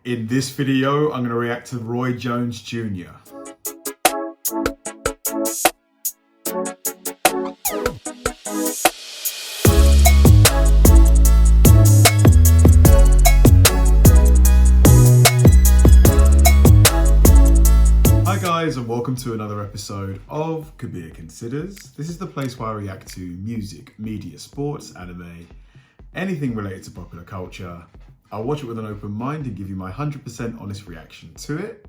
In this video, I'm going to react to Roy Jones Jr. Hi guys, and welcome to another episode of Kabir Considers. This is the place where I react to music, media, sports, anime, anything related to popular culture. I'll watch it with an open mind and give you my 100% honest reaction to it.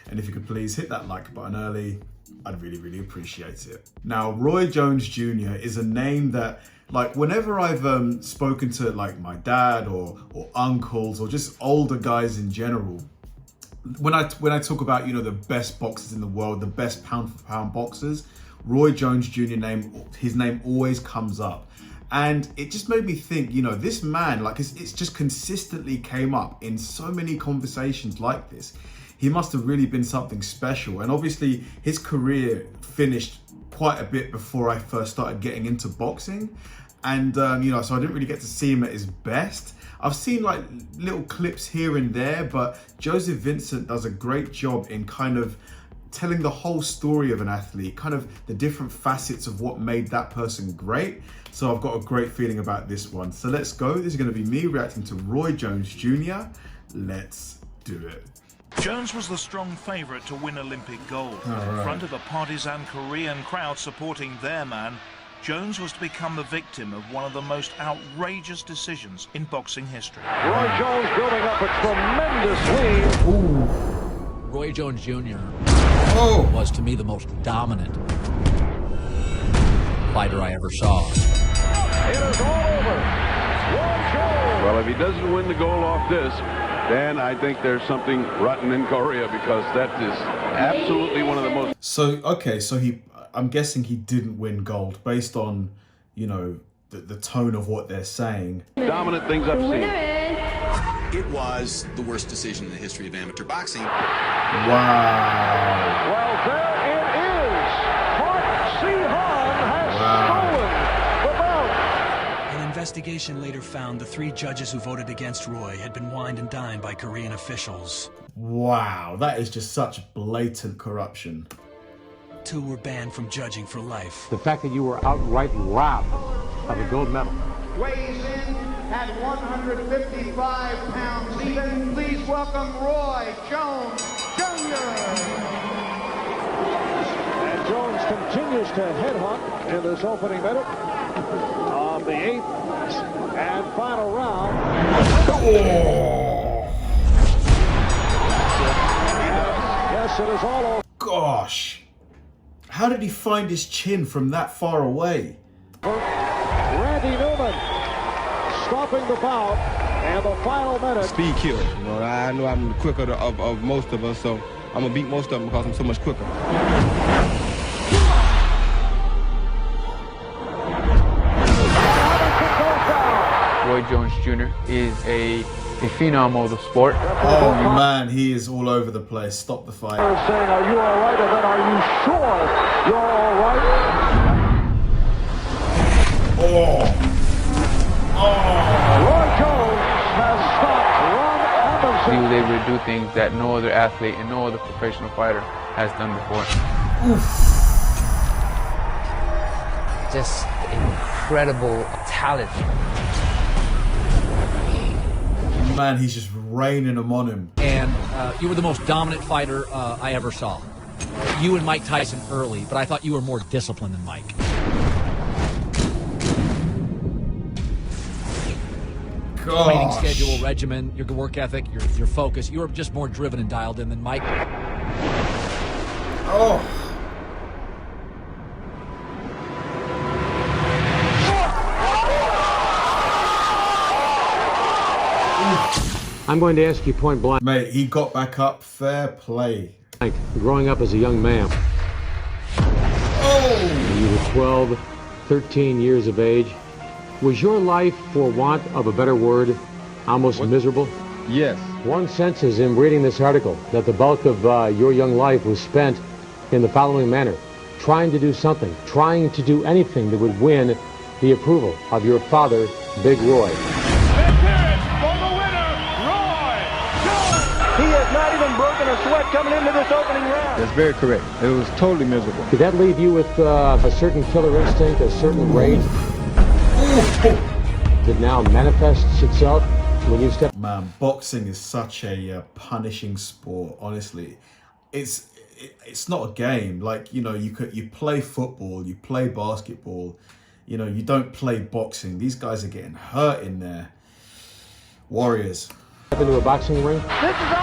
And if you could please hit that like button early, I'd really appreciate it. Now, Roy Jones Jr. is a name that, like, whenever I've spoken to like my dad or uncles or just older guys in general, when I talk about, you know, the best boxers in the world, the best pound for pound boxers, Roy Jones Jr. his name always comes up. And it just made me think, you know, this man, like, it's just consistently came up in so many conversations like this. He must have really been something special. And obviously his career finished quite a bit before I first started getting into boxing. And, you know, so I didn't really get to see him at his best. I've seen like little clips here and there, but Joseph Vincent does a great job in kind of telling the whole story of an athlete, kind of the different facets of what made that person great. So I've got a great feeling about this one. So let's go. This is going to be me reacting to Roy Jones Jr. Let's do it. Jones was the strong favourite to win Olympic gold. In front of a partisan Korean crowd supporting their man, Jones was to become the victim of one of the most outrageous decisions in boxing history. Roy Jones building up a tremendous lead. Ooh. Roy Jones Jr. was, to me, the most dominant fighter I ever saw. It is all over. Roy Jones. Well, if he doesn't win the gold off this, then I think there's something rotten in Korea, because that is absolutely one of the most... So, okay, so I'm guessing he didn't win gold based on, you know, the tone of what they're saying. dominant things I've seen. It was the worst decision in the history of amateur boxing. Wow. Well, there it is. Park Si-han has stolen the bout. An investigation later found the 3 judges who voted against Roy had been wined and dined by Korean officials. Wow, that is just such blatant corruption. 2 were banned from judging for life. The fact that you were outright robbed of a gold medal. Weighs in at 155 pounds even. Please welcome Roy Jones Jr. And Jones continues to headhunt in this opening minute of the 8th and final round. Yes, it is all over. Gosh. How did he find his chin from that far away? Randy Newman stopping the bout and the final minute. Speed kill. You know, I know I'm the quicker of most of us, so I'm gonna beat most of them because I'm so much quicker. Roy Jones Jr. is a phenom of the sport. Oh man, he is all over the place. Stop the fight. Saying, are you all right? And then, are you sure you're all right? Oh. Roy Jones has stopped Ron Amundsen. He was able to do things that no other athlete and no other professional fighter has done before. Just incredible talent. Man, he's just raining them on him. And you were the most dominant fighter I ever saw. You and Mike Tyson early, but I thought you were more disciplined than Mike. Training schedule, regimen, your work ethic, your focus. You were just more driven and dialed in than Mike. Oh. I'm going to ask you point blank. Mate, he got back up. Fair play. Growing up as a young man, you were 12, 13 years of age. Was your life, for want of a better word, almost miserable? Yes. One senses in reading this article that the bulk of your young life was spent in the following manner: trying to do something, trying to do anything that would win the approval of your father, Big Roy. For the winner, Roy Jones He has not even broken a sweat coming into this opening round. That's very correct. It was totally miserable. Did that leave you with a certain killer instinct, a certain rage that now manifests itself when you step? Man, boxing is such a punishing sport. Honestly, it's not a game. Like, you know, you play football, you play basketball. You know, you don't play boxing. These guys are getting hurt in there. Warriors. Step into a boxing ring. This is over.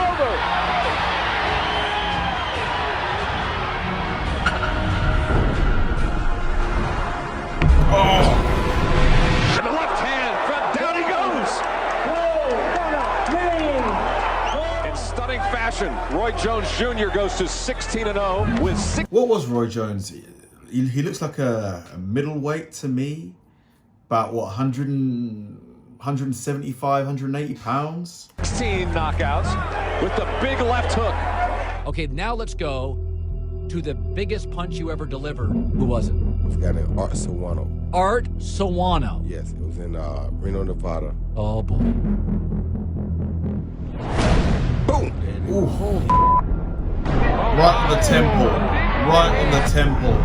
And the left hand, down he goes. In stunning fashion, Roy Jones Jr. goes to 16-0 with 6. What was Roy Jones? He looks like a middleweight to me. About what, 175, 180 pounds? 16 knockouts with the big left hook. Okay, now let's go to the biggest punch you ever delivered. Who was it? This guy named Art Sawano. Art Sawano. Yes, it was in Reno, Nevada. Oh, boy. Boom! Ooh. Right on the temple. Right on the temple.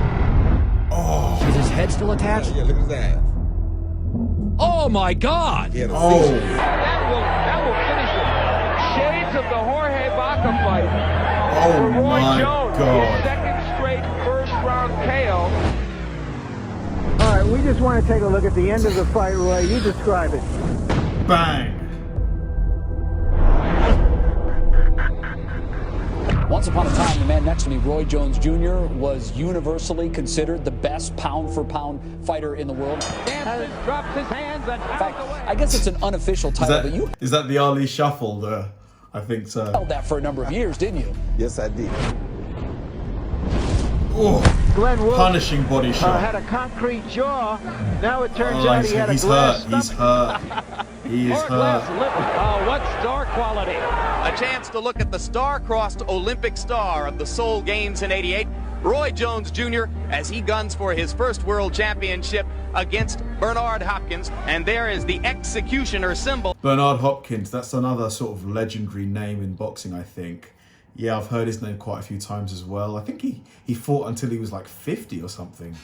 Oh. Is his head still attached? Yeah, look at that. Oh, my God! He had a That will finish him. Shades of the Jorge Baca fight. Oh For Roy my Jones, God. his second straight first-round KO. All right, we just want to take a look at the end of the fight, Roy. You describe it. Bang. Once upon a time, the man next to me, Roy Jones Jr., was universally considered the best pound-for-pound fighter in the world. Dances, drops his hands, and in fact, I guess it's an unofficial title, but you Is that the Ali Shuffle? I think so. held that for a number of years, didn't you? Yes, I did. Oh, Glenn Wolf, punishing body shot. had a concrete jaw. Now it turns out he had a he's glass hurt. He's hurt. He is hurt. What star quality. A chance to look at the star-crossed Olympic star of the Seoul Games in '88, Roy Jones Jr., as he guns for his first world championship against Bernard Hopkins. And there is the executioner symbol. Bernard Hopkins, that's another sort of legendary name in boxing, I think. Yeah, I've heard his name quite a few times as well. I think he fought until he was like 50 or something.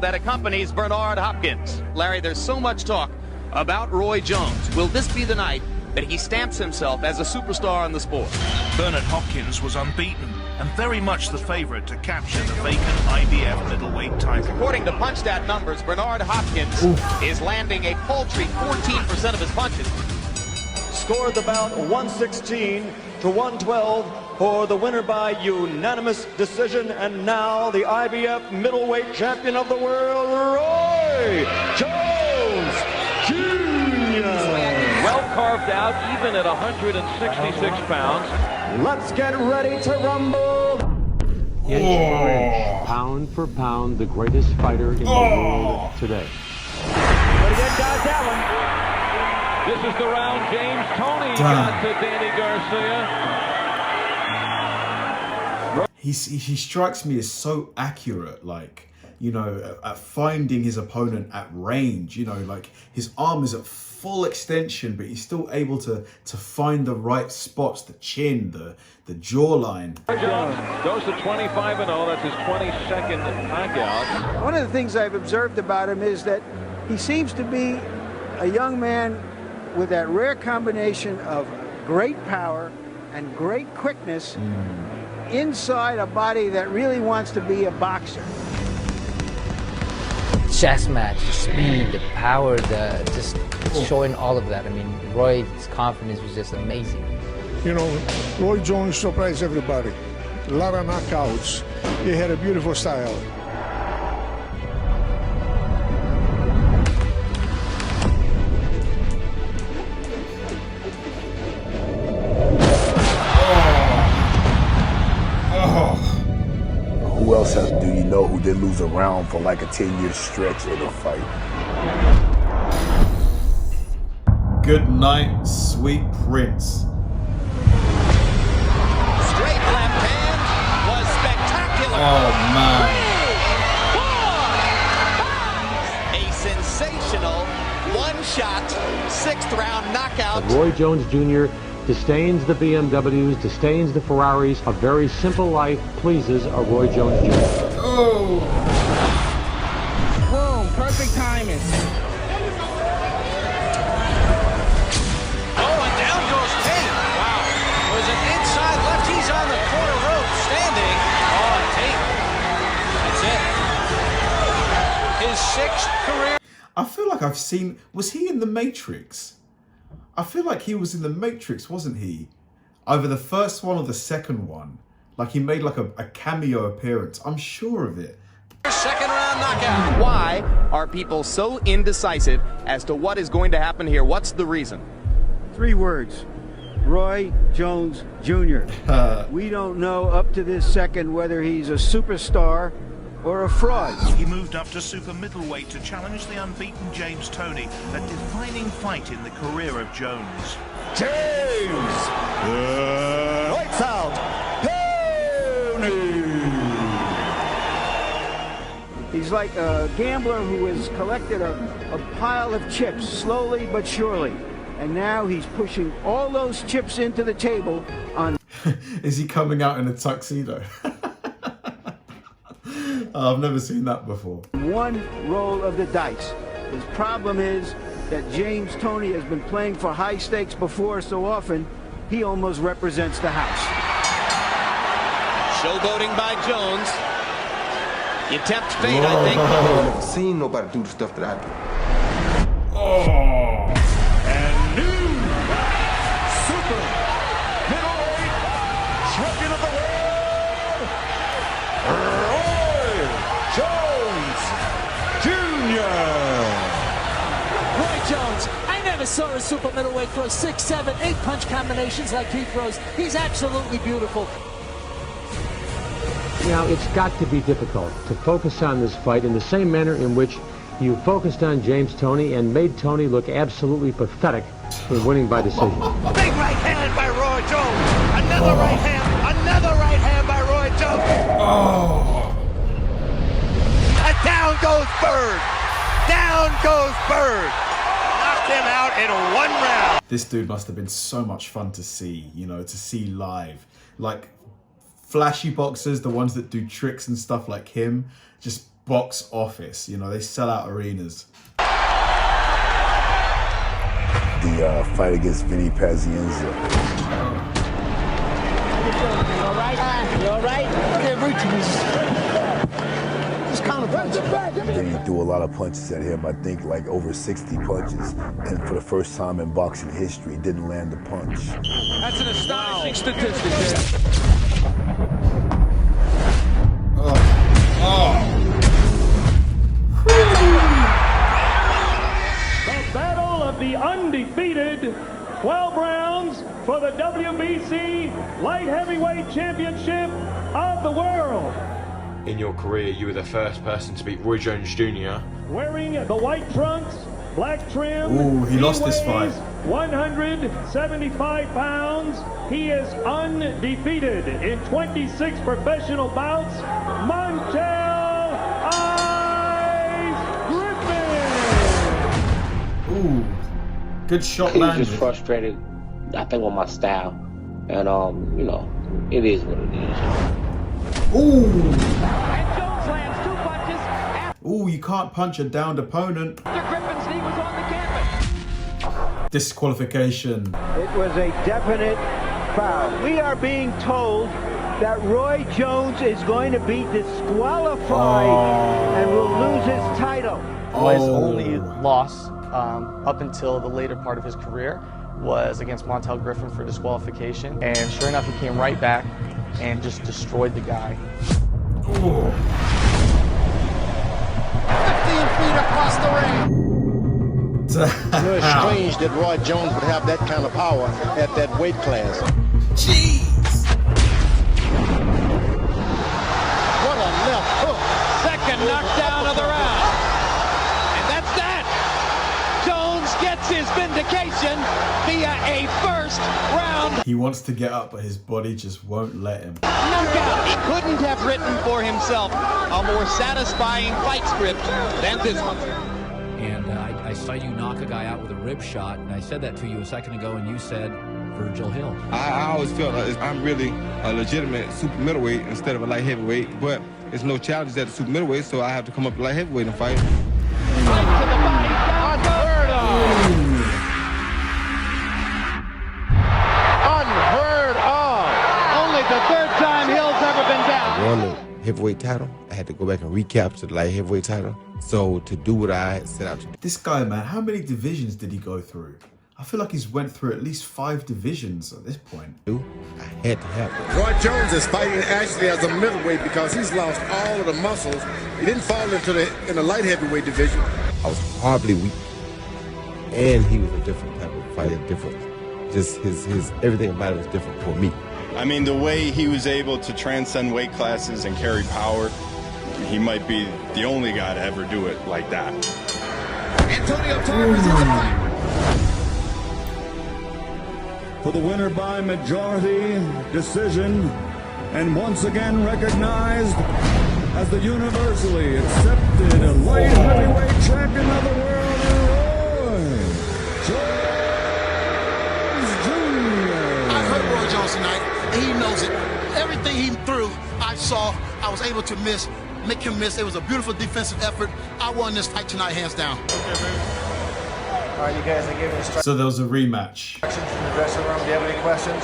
That accompanies Bernard Hopkins. Larry, there's so much talk about Roy Jones. Will this be the night that he stamps himself as a superstar in the sport? Bernard Hopkins was unbeaten and very much the favorite to capture the vacant IBF middleweight title. According to PunchStat numbers, Bernard Hopkins is landing a paltry 14% of his punches. Scored the bout 116 to 112 for the winner by unanimous decision, and now the IBF middleweight champion of the world, Roy Jones Jr. Well carved out, even at 166 pounds. Let's get ready to rumble. Inch for inch, pound for pound, the greatest fighter in the world today. But again, Josh Allen. This is the round James Toney got to Danny Garcia. He strikes me as so accurate, like, you know, at finding his opponent at range. You know, like his arm is at full extension, but he's still able to find the right spots, the chin, the jawline. Goes to 25-0. That's his 22nd knockout. One of the things I've observed about him is that he seems to be a young man with that rare combination of great power and great quickness inside a body that really wants to be a boxer. Chess match, the speed, the power, just showing all of that. I mean, Roy's confidence was just amazing. You know, Roy Jones surprised everybody. A lot of knockouts. He had a beautiful style. Who else do you know who did lose a round for like a 10-year stretch in a fight? Good night, sweet prince. Straight left hand was spectacular. Oh, man. 3, 4, 5. A sensational one-shot, 6th round knockout. Roy Jones Jr. disdains the BMWs, disdains the Ferraris. A very simple life pleases a Roy Jones Jr. Oh! Boom, perfect timing. Oh, and down goes Tate. Wow. It was an inside left. He's on the corner rope standing. Oh, Tate. That's it. His 6th career. I feel like I've seen... Was he in The Matrix? I feel like he was in The Matrix, wasn't he? Either the first one or the second one. Like he made like a cameo appearance. I'm sure of it. Second round knockout. Why are people so indecisive as to what is going to happen here? What's the reason? 3 words. Roy Jones Jr. We don't know up to this second whether he's a superstar or a fraud. He moved up to super middleweight to challenge the unbeaten James Toney, a defining fight in the career of Jones. James! Lights out! Toney! He's like a gambler who has collected a pile of chips slowly but surely. And now he's pushing all those chips into the table on... Is he coming out in a tuxedo? I've never seen that before. One roll of the dice. His problem is that James Toney has been playing for high stakes before so often, he almost represents the house. Showboating by Jones. You tempt fate, I think. I've never seen nobody do the stuff that I do. Oh! And new super middleweight champion of the world, Roy Jones Jr. Roy Jones, I never saw a super middleweight throw 6, 7, 8 punch combinations like he throws. He's absolutely beautiful. Now, it's got to be difficult to focus on this fight in the same manner in which you focused on James Toney and made Toney look absolutely pathetic for winning by decision. Big right hand by Roy Jones. Another right hand. Another right hand by Roy Jones. Oh! And down goes Bird. Down goes Bird. Knocked him out in 1 round. This dude must have been so much fun to see, you know, to see live. Like, flashy boxers, the ones that do tricks and stuff like him, just box office, you know, they sell out arenas. The fight against Vinny Pazienza. You all right? You all right? Just kind of punch. Then he threw a lot of punches at him, I think like over 60 punches. And for the first time in boxing history, didn't land a punch. That's an astonishing statistic. The battle of the undefeated 12 rounds for the WBC Light Heavyweight Championship of the world. In your career, you were the first person to beat Roy Jones Jr. Wearing the white trunks, black trim. Ooh, he lost this fight. 175 pounds. He is undefeated in 26 professional bouts. Montel Ice Griffin. Ooh, good shot He was landed. just frustrated, I think, with my style. And, you know, it is what it is. Ooh. And Jones lands 2 punches. Ooh, you can't punch a downed opponent. After Griffin's knee was on the canvas. Disqualification. It was a definite foul. We are being told that Roy Jones is going to be disqualified and will lose his title. Roy's only loss up until the later part of his career was against Montel Griffin for disqualification. And sure enough, he came right back and just destroyed the guy. 15 feet across the ring. You know, it's strange that Roy Jones would have that kind of power at that weight class. Jeez! What a left hook. Second knockdown of the round. And that's that. Jones gets his vindication via a first round He wants to get up, but his body just won't let him. knockout. He couldn't have written for himself a more satisfying fight script than this one. And I saw you knock a guy out with a rib shot, and I said that to you a second ago, and you said, for Jill Hill. I always felt like I'm really a legitimate super middleweight instead of a light heavyweight, but there's no challenges at the super middleweight, so I have to come up to light heavyweight and fight. Unheard of. Only the third time Hill's ever been down. Won the heavyweight title. I had to go back and recapture the light heavyweight title. So to do what I had set out to do. This guy, man, how many divisions did he go through? I feel like he's went through at least 5 divisions at this point. I had to have it. Roy Jones is fighting actually as a middleweight because he's lost all of the muscles. He didn't fall into the light heavyweight division. I was horribly weak, and he was a different type of fighter, different. Just his everything about it was different for me. I mean, the way he was able to transcend weight classes and carry power, he might be the only guy to ever do it like that. Antonio Tarver is in the fight. For the winner by majority decision, and once again recognized as the universally accepted light heavyweight champion of the world, Roy Jones Jr. I heard Roy Jones tonight, and he knows it. Everything he threw, I saw. I was able to make him miss. It was a beautiful defensive effort. I won this fight tonight, hands down. Okay, baby. All right, you guys, they gave me instructions So there was a rematch. in the dressing room. Do you have any questions?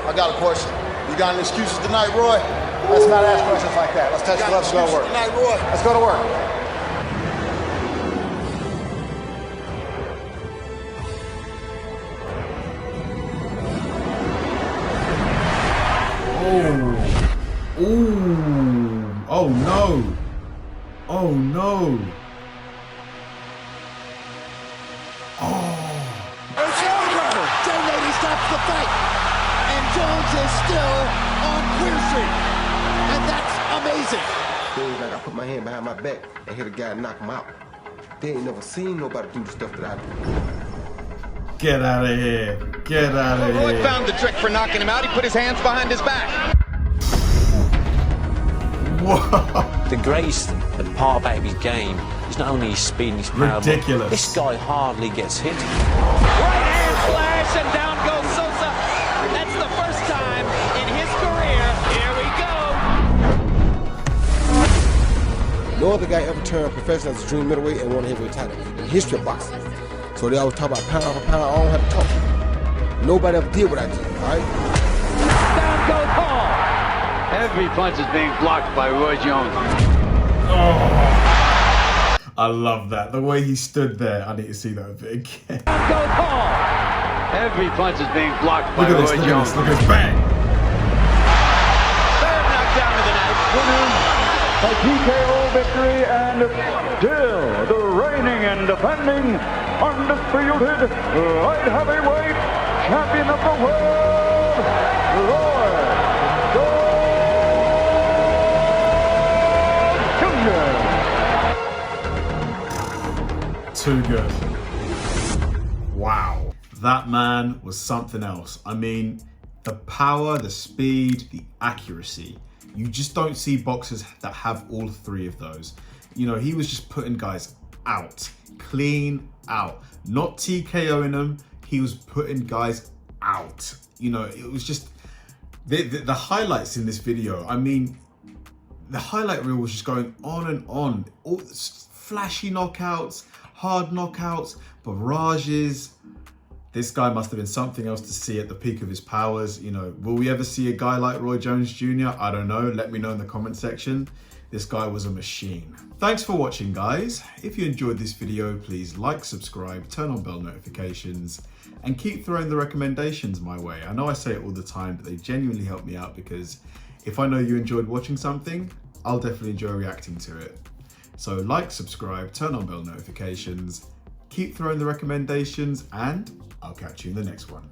I got a question. You got any excuses tonight, Roy? Let's not ask questions like that. Let's touch gloves and go to work. Tonight, Roy. Let's go to work. Oh. Ooh. Oh no. Oh no. It's over. Jay Lady stops the fight. And Jones is still on Queer Street. And that's amazing. Things like I put my hand behind my back and hit a guy and knock him out. They ain't never seen nobody do the stuff that I do. Get out of here. Get out of Roy here. found the trick for knocking him out. He put his hands behind his back. Whoa. The greatest part about his game is not only his speed and his power, Ridiculous. but this guy hardly gets hit. Right hand flash, and down goes Sosa. That's the first time in his career. Here we go. No other guy ever turned professional as a junior middleweight and won a heavyweight title in the history of boxing. So they always talk about pound for pound. I don't have to talk. Nobody ever did what I did, all right? Down goes Paul. Every punch is being blocked by Roy Jones. I love that. The way he stood there. I need to see that a bit again. Down goes Paul. Every punch is being blocked by Look at Roy this, Jones. look at this, bang! Third knockdown of the night. A TKO victory, and still the reigning and defending undisputed light heavyweight champion of the world, Roy Jones Jr. Too good. Wow. That man was something else. I mean, the power, the speed, the accuracy. You just don't see boxers that have all 3 of those. You know, he was just putting guys out, clean out, not TKOing them. He was putting guys out. You know, it was just the highlights in this video. I mean, the highlight reel was just going on and on. All flashy knockouts, hard knockouts, barrages. This guy must have been something else to see at the peak of his powers. You know, will we ever see a guy like Roy Jones Jr.? I don't know. Let me know in the comment section. This guy was a machine. Thanks for watching, guys. If you enjoyed this video, please like, subscribe, turn on bell notifications, and keep throwing the recommendations my way. I know I say it all the time, but they genuinely help me out, because if I know you enjoyed watching something, I'll definitely enjoy reacting to it. So like, subscribe, turn on bell notifications, keep throwing the recommendations, and I'll catch you in the next one.